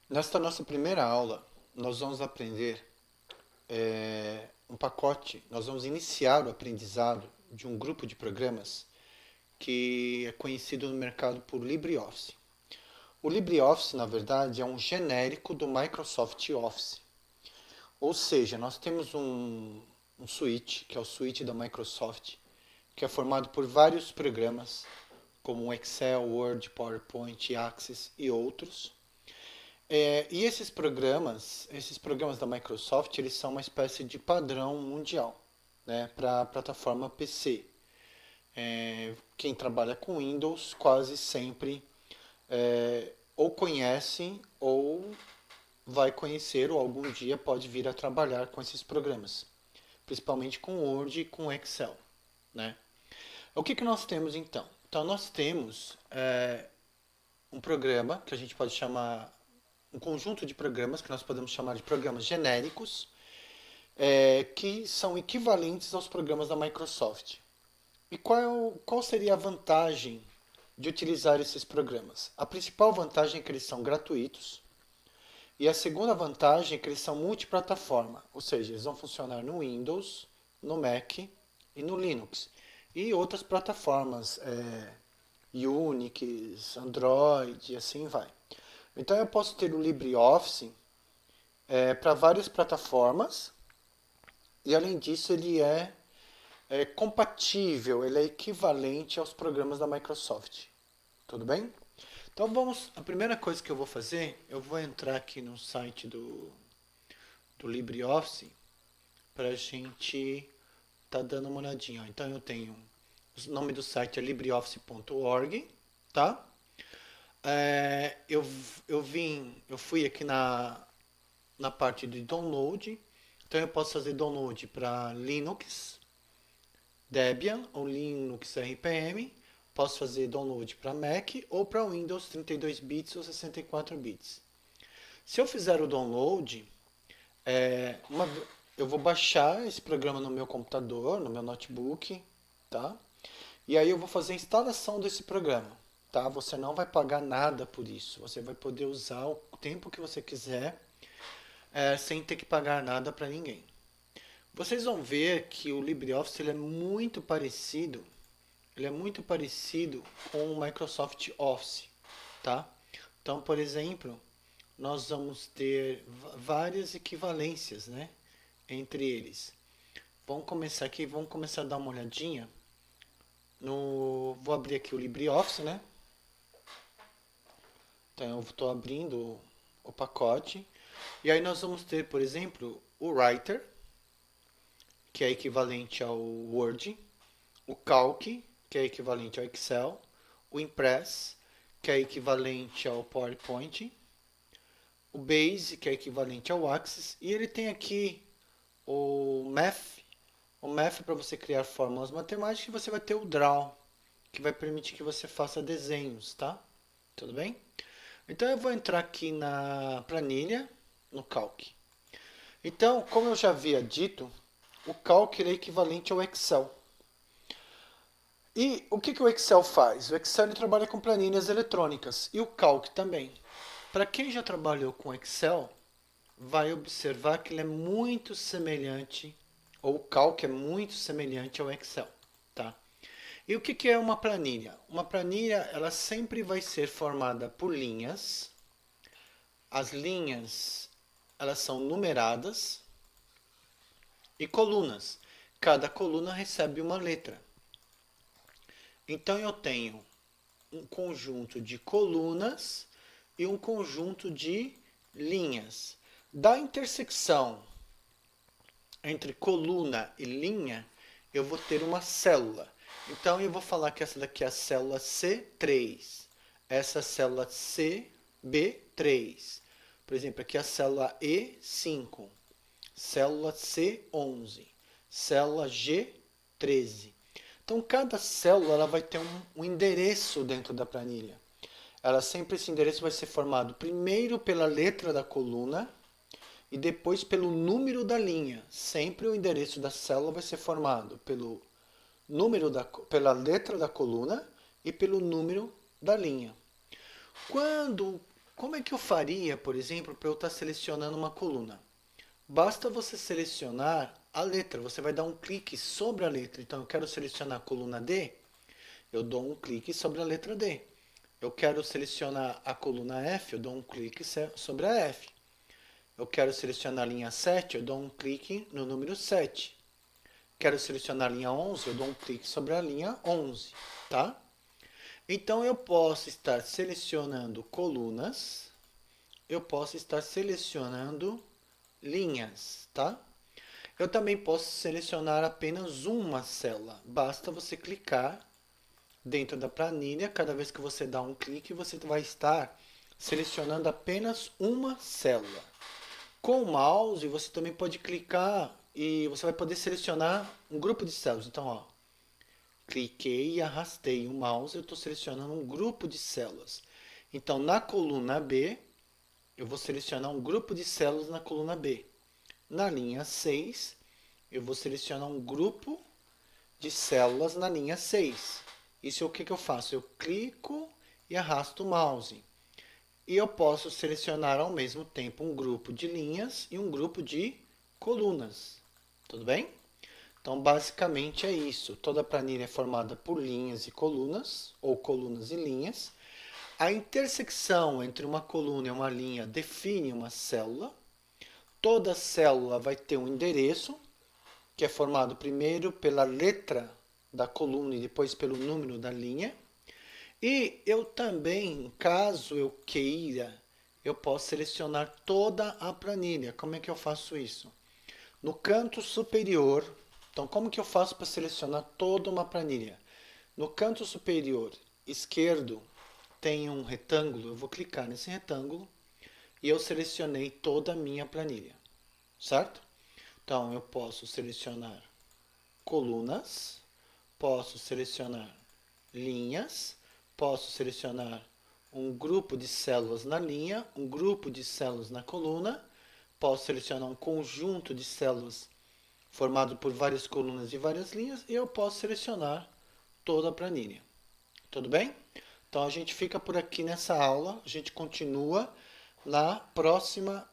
Nesta nossa primeira aula, nós vamos aprender um pacote, nós vamos iniciar o aprendizado de um grupo de programas que é conhecido no mercado por LibreOffice. O LibreOffice, na verdade, é um genérico do Microsoft Office. Ou seja, nós temos um suite, que é o suite da Microsoft, que é formado por vários programas, como Excel, Word, PowerPoint, Access e outros. E esses programas da Microsoft, eles são uma espécie de padrão mundial, né, para a plataforma PC. Quem trabalha com Windows quase sempre ou conhece ou vai conhecer ou algum dia pode vir a trabalhar com esses programas, principalmente com Word e com Excel, né? O que nós temos então? Então nós temos um programa que a gente pode chamar um conjunto de programas que nós podemos chamar de programas genéricos, que são equivalentes aos programas da Microsoft. E qual seria a vantagem de utilizar esses programas? A principal vantagem é que eles são gratuitos, e a segunda vantagem é que eles são multiplataforma, ou seja, eles vão funcionar no Windows, no Mac e no Linux. E outras plataformas, Unix, Android e assim vai. Então eu posso ter o LibreOffice para várias plataformas e além disso ele é compatível, ele é equivalente aos programas da Microsoft. Tudo bem? Então vamos, a primeira coisa que eu vou fazer, eu vou entrar aqui no site do LibreOffice para a gente tá dando uma olhadinha. Então eu tenho, o nome do site é libreoffice.org, tá? É, eu, eu fui aqui na parte de download, então eu posso fazer download para Linux, Debian ou Linux RPM. Posso fazer download para Mac ou para Windows 32 bits ou 64 bits. Se eu fizer o download, é, uma, eu vou baixar esse programa no meu computador, no meu notebook, tá? E aí eu vou fazer a instalação desse programa, tá? Você não vai pagar nada por isso. Você vai poder usar o tempo que você quiser, sem ter que pagar nada para ninguém. Vocês vão ver que o LibreOffice ele é muito parecido com o Microsoft Office, tá? Então, por exemplo, nós vamos ter várias equivalências, né, entre eles. Vamos começar aqui, vamos começar a dar uma olhadinha no, vou abrir aqui o LibreOffice, né? Então eu estou abrindo o pacote e aí nós vamos ter, por exemplo, o Writer, que é equivalente ao Word, o Calc, que é equivalente ao Excel, o Impress, que é equivalente ao PowerPoint, o Base, que é equivalente ao Access, e ele tem aqui o Math para você criar fórmulas matemáticas, e você vai ter o Draw, que vai permitir que você faça desenhos, tá? Tudo bem? Então eu vou entrar aqui na planilha, no Calc. Então, como eu já havia dito, o Calc é equivalente ao Excel. E o que o Excel faz? O Excel ele trabalha com planilhas eletrônicas e o Calc também. Para quem já trabalhou com Excel, vai observar que ele é muito semelhante, ou o Calc é muito semelhante ao Excel, tá? E o que é uma planilha? Uma planilha, ela sempre vai ser formada por linhas. As linhas, elas são numeradas e colunas. Cada coluna recebe uma letra. Então eu tenho um conjunto de colunas e um conjunto de linhas. Da intersecção entre coluna e linha, eu vou ter uma célula. Então eu vou falar que essa daqui é a célula C3, essa é a célula CB3. Por exemplo, aqui é a célula E5, célula C11, célula G13. Então cada célula ela vai ter um endereço dentro da planilha. Esse endereço vai ser formado primeiro pela letra da coluna e depois pelo número da linha. Sempre o endereço da célula vai ser formado pela letra da coluna e pelo número da linha. Quando Como é que eu faria, por exemplo, para eu estar selecionando uma coluna? Basta você selecionar a letra, você vai dar um clique sobre a letra. Então, eu quero selecionar a coluna D, eu dou um clique sobre a letra D. Eu quero selecionar a coluna F, eu dou um clique sobre a F. Eu quero selecionar a linha 7, eu dou um clique no número 7. Quero selecionar a linha 11, eu dou um clique sobre a linha 11, tá? Então, eu posso estar selecionando colunas, eu posso estar selecionando linhas, tá? Eu também posso selecionar apenas uma célula. Basta você clicar dentro da planilha. Cada vez que você dá um clique, você vai estar selecionando apenas uma célula. Com o mouse, você também pode clicar e você vai poder selecionar um grupo de células. Então, ó, cliquei e arrastei o mouse, eu estou selecionando um grupo de células. Então, na coluna B, eu vou selecionar um grupo de células na coluna B. Na linha 6, eu vou selecionar um grupo de células na linha 6. Isso é o que eu faço? Eu clico e arrasto o mouse. E eu posso selecionar ao mesmo tempo um grupo de linhas e um grupo de colunas. Tudo bem? Então, basicamente é isso. Toda a planilha é formada por linhas e colunas, ou colunas e linhas. A intersecção entre uma coluna e uma linha define uma célula. Toda célula vai ter um endereço, que é formado primeiro pela letra da coluna e depois pelo número da linha. E eu também, caso eu queira, eu posso selecionar toda a planilha. Como é que eu faço isso? No canto superior, então como que eu faço para selecionar toda uma planilha? No canto superior esquerdo tem um retângulo, eu vou clicar nesse retângulo e eu selecionei toda a minha planilha, certo? Então eu posso selecionar colunas, posso selecionar linhas, posso selecionar um grupo de células na linha, um grupo de células na coluna, posso selecionar um conjunto de células formado por várias colunas e várias linhas e eu posso selecionar toda a planilha. Tudo bem? Então a gente fica por aqui nessa aula, a gente continua na próxima